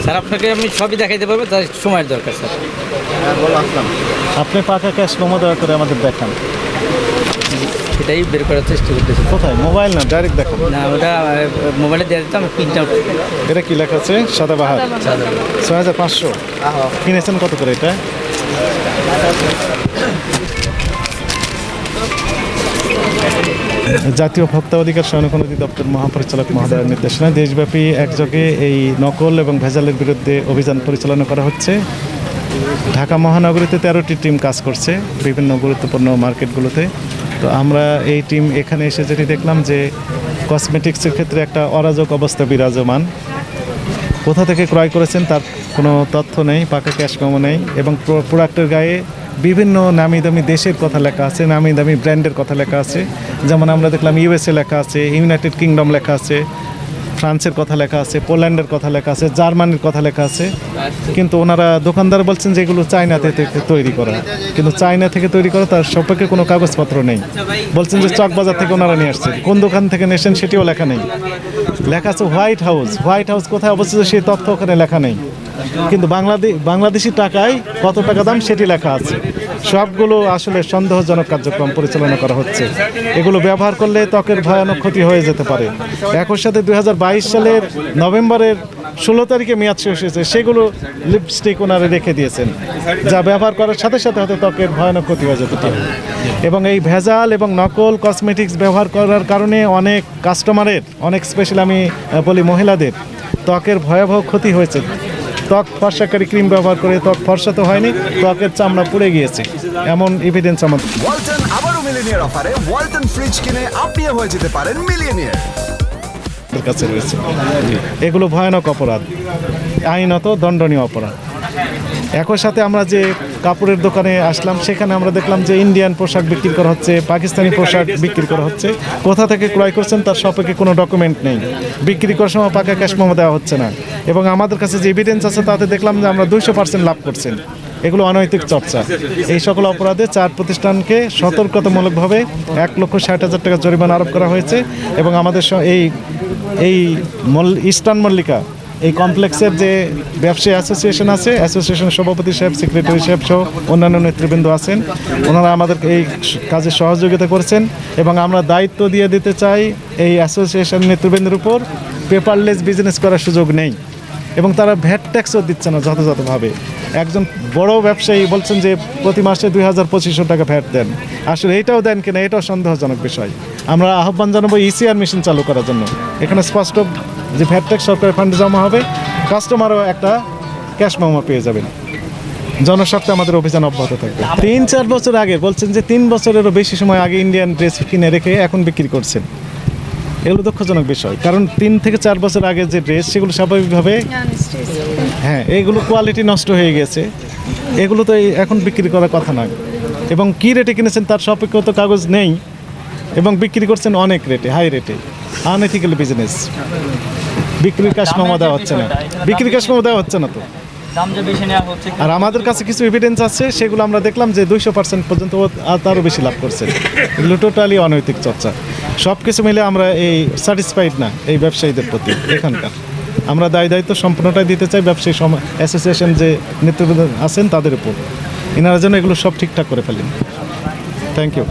Sir আপনাকে আমি সবই দেখাইতে পারবো, তার সময়ের দরকার স্যার। আপনি পাকা ক্যাশ মেমো দয়া করে আমাদের দেখান। সেটাই বের করার চেষ্টা করতেছি। কোথায়? মোবাইল না, ডাইরেক্ট দেখান। না, ওটা মোবাইলে দিয়ে দিতাম, প্রিন্ট আউট। এটা কি লেখা আছে? সাদাবাহার 6500। কিনেছেন কত করে এটা? জাতীয় ভোক্তা অধিকার সংরক্ষণ অধিদপ্তর মহাপরিচালক মহোদয়ের নির্দেশনা দেশব্যাপী একযোগে এই নকল এবং ভেজালের বিরুদ্ধে অভিযান পরিচালনা করা হচ্ছে। ঢাকা মহানগরীতে 13টি টিম কাজ করছে বিভিন্ন গুরুত্বপূর্ণ মার্কেটগুলোতে। তো আমরা এই টিম এখানে এসে যেটি দেখলাম যে কসমেটিক্সের ক্ষেত্রে একটা অরাজক অবস্থা বিরাজমান। কোথা থেকে ক্রয় করেছেন তার কোনো তথ্য নেই, পাকা ক্যাশ মেমো নেই, এবং প্রোডাক্টের গায়ে বিভিন্ন নামি দামি দেশের কথা লেখা আছে, নামি দামি ব্র্যান্ডের কথা লেখা আছে। যেমন আমরা দেখলাম ইউএসএ লেখা আছে, ইউনাইটেড কিংডম লেখা আছে, ফ্রান্সের কথা লেখা আছে, পোল্যান্ডের কথা লেখা আছে, জার্মানির কথা লেখা আছে। কিন্তু ওনারা দোকানদার বলছেন যে এগুলো চায়না থেকে তৈরি করা, কিন্তু চায়না থেকে তৈরি করা তার সম্পর্কে কোনো কাগজপত্র নেই। বলছেন যে চকবাজার থেকে ওনারা নিয়ে আসছেন, কোন দোকান থেকে নিয়েছেন সেটিও লেখা নেই। লেখা আছে হোয়াইট হাউস। হোয়াইট হাউস কোথায় অবস্থিত সেই তথ্য ওখানে লেখা নেই, কিন্তু বাংলাদেশি টাকায় কত টাকা দাম সেটি লেখা আছে। সবগুলো আসলে সন্দেহজনক কার্যক্রম পরিচালনা করা হচ্ছে। এগুলো ব্যবহার করলে ত্বকের ভয়ানক ক্ষতি হয়ে যেতে পারে। একই সাথে 2022 সালের নভেম্বরের 16 তারিখে মেয়াদ শেষ হয়েছে, সেগুলো লিপস্টিক ওনারা রেখে দিয়েছেন, যা ব্যবহার করার সাথে সাথে হয়তো ত্বকের ভয়ানক ক্ষতি হয়ে যেতে পারে। এবং এই ভেজাল এবং নকল কসমেটিক্স ব্যবহার করার কারণে অনেক কাস্টমারের, অনেক স্পেশালি আমি বলি মহিলাদের, ত্বকের ভয়াবহ ক্ষতি হয়েছে। ত্বক ফর্সাকারী ক্রিম ব্যবহার করে ত্বক ফর্সা তো হয়নি, ত্বকের চামড়া পুড়ে গিয়েছে, এমন এভিডেন্স আমাদের ওয়ালটন আবারও মিলিয়নিয়ার অফারে ওয়ালটন ফ্রিজ কিনে আপনিও হয়ে যেতে পারেন মিলিয়নিয়ার কাছে রয়েছে। এগুলো ভয়ানক অপরাধ, আইনত দণ্ডনীয় অপরাধ। একই সাথে আমরা যে কাপড়ের দোকানে আসলাম, সেখানে আমরা দেখলাম যে ইন্ডিয়ান পোশাক বিক্রি করা হচ্ছে, পাকিস্তানি পোশাক বিক্রি করা হচ্ছে। কোথা থেকে ক্রয় করছেন তার সপক্ষে কোনো ডকুমেন্ট নেই, বিক্রি করার সময় পাকা ক্যাশ মেমো দেওয়া হচ্ছে না। এবং আমাদের কাছে যে এভিডেন্স আছে তাতে দেখলাম যে আমরা 200% লাভ করছেন। এগুলো অনৈতিক চর্চা। এই সকল অপরাধে 4 প্রতিষ্ঠানকে সতর্কতামূলকভাবে 1,60,000 টাকা জরিমানা আরোপ করা হয়েছে। এবং আমাদের এই ইস্টার্ন মল্লিকা এই কমপ্লেক্সের যে ব্যবসায়ী অ্যাসোসিয়েশন আছে, অ্যাসোসিয়েশনের সভাপতি সাহেব, সেক্রেটারি সাহেব সহ অন্যান্য নেতৃবৃন্দ আছেন, ওনারা আমাদের এই কাজে সহযোগিতা করেছেন। এবং আমরা দায়িত্ব দিয়ে দিতে চাই এই অ্যাসোসিয়েশন নেতৃবৃন্দের উপর পেপারলেস বিজনেস করার সুযোগ নেই, এবং তারা ভ্যাট ট্যাক্সও দিচ্ছে না যথাযথভাবে। একজন বড় ব্যবসায়ী বলছেন যে প্রতি মাসে 2,500 টাকা ভ্যাট দেন, আসলে এইটাও দেন কিনা এটাও সন্দেহজনক বিষয়। আমরা আহ্বান জানাবো ইসিআর মেশিন চালু করার জন্য। এখানে স্পষ্ট যে ভ্যাট ট্যাক্স সরকারি ফান্ডে জমা হবে, কাস্টমারও একটা ক্যাশ মেমো পেয়ে যাবেন। জনস্বার্থে আমাদের অভিযান অব্যাহত থাকবে। 3-4 বছর আগে বলছেন যে 3 বছরেরও বেশি সময় আগে ইন্ডিয়ান ড্রেস কিনে রেখে এখন বিক্রি করছেন। এগুলো দুঃখজনক বিষয়, কারণ 3 থেকে 4 বছর আগে যে ড্রেস সেগুলো স্বাভাবিকভাবে এগুলো কোয়ালিটি নষ্ট হয়ে গেছে, এগুলো তো এখন বিক্রি করার কথা না। এবং কী রেটে কিনেছেন তার সপক্ষে তো কাগজ নেই, এবং বিক্রি করছেন অনেক রেটে, হাই রেটে। Unethical business. বিক্রির ক্যাশ মেমো দেওয়া হচ্ছে না, বিক্রির ক্যাশ মেমো দেওয়া হচ্ছে না তো। আর আমাদের কাছে কিছু এভিডেন্স আছে, সেগুলো আমরা দেখলাম যে 200% পর্যন্ত তারও বেশি লাভ করছে। এগুলো টোটালি অনৈতিক চর্চা। সব কিছু মিলে আমরা এই স্যাটিসফাইড না এই ব্যবসায়ীদের প্রতি। এখানকার আমরা দায়িত্ব সম্পূর্ণটাই দিতে চাই ব্যবসায়ী অ্যাসোসিয়েশন যে নেতৃবৃন্দ আছেন তাদের উপর। এনারা যেন এগুলো সব ঠিকঠাক করে ফেলেন। Thank you.